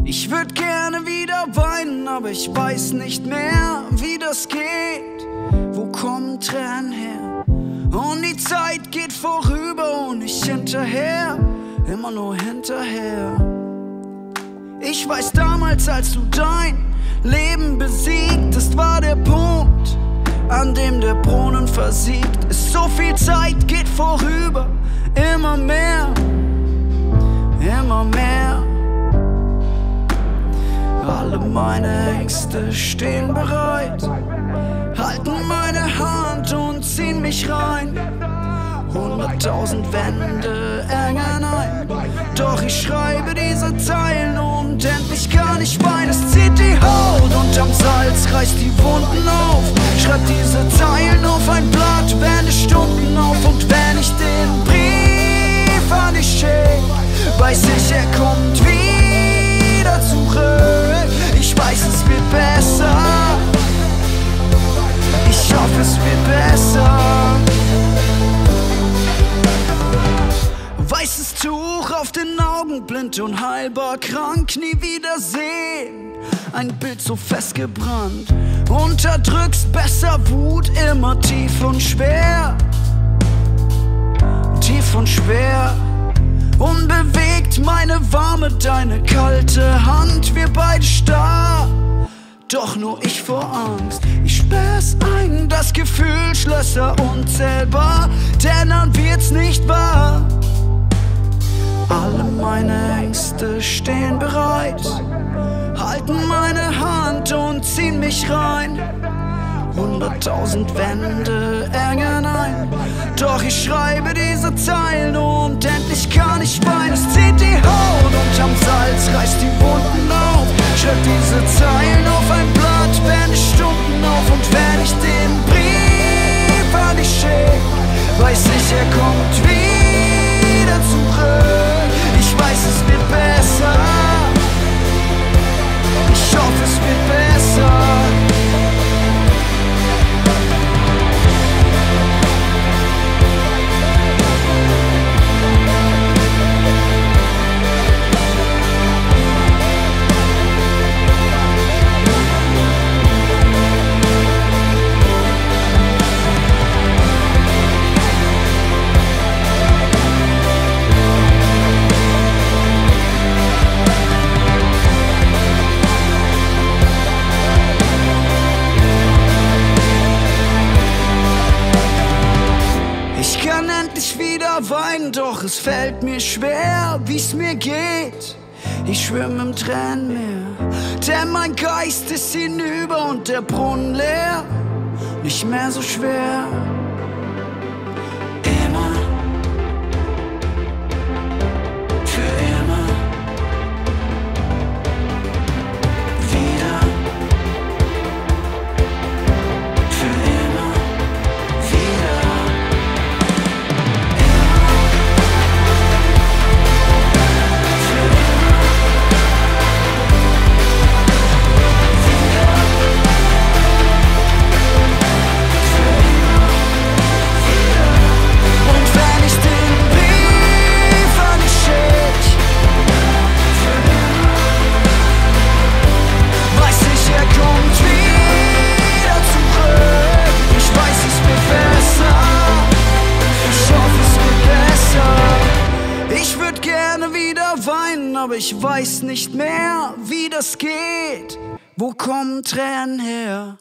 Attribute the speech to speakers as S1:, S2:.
S1: Ich würd gerne wieder weinen, aber ich weiß nicht mehr, wie das geht. Wo kommen Tränen her? Und die Zeit geht vorüber und ich hinterher, immer nur hinterher. Ich weiß damals, als du dein Leben besiegtest, war der Punkt, an dem der Brunnen versiegt ist. So viel Zeit geht vorüber, immer mehr, immer mehr. Alle meine Ängste stehen bereit, halten meine Hand und ziehen mich rein. 100.000 Wände engen ein, doch ich schreibe diese Zeilen und endlich kann ich weinen. Es zieht die Haut und am Salz reißt die Wunden auf. Schreib diese Zeilen auf ein Blatt, wende Stunden auf. Und wenn ich den Brief an dich schick, weiß ich, er kommt wieder zurück. Ich weiß, es wird besser. Ich hoffe, es wird besser. Weißes Tuch auf den Augen, blind und heilbar krank, nie wieder sehen. Ein Bild so festgebrannt. Unterdrückst besser Wut, immer tief und schwer. Tief und schwer. Unbewegt meine warme, deine kalte Hand. Wir beide starr, doch nur ich vor Angst. Ich sperr's ein, das Gefühl, Schlösser unzählbar, denn dann wird's nicht wahr. Alle meine Ängste stehen bereit, halten meine Hand und ziehen mich rein. 100.000 Wände engen ein, doch ich schreibe diese Zeilen und endlich kann ich weinen. Es zieht die Haut und am Salz reißt die Wunden auf. Schreib diese Zeilen auf ein Blatt, wende Stunden auf. Und wenn ich den Brief an dich schick, weiß ich, er kommt wieder zurück. Ich weiß, es wird besser. Ich hoffe, es wird besser. Weinen, doch es fällt mir schwer, wie's mir geht. Ich schwimm im Tränenmeer, denn mein Geist ist hinüber und der Brunnen leer. Nicht mehr so schwer. Immer, für immer, wieder, für immer, wieder. Aber ich weiß nicht mehr, wie das geht. Wo kommen Tränen her?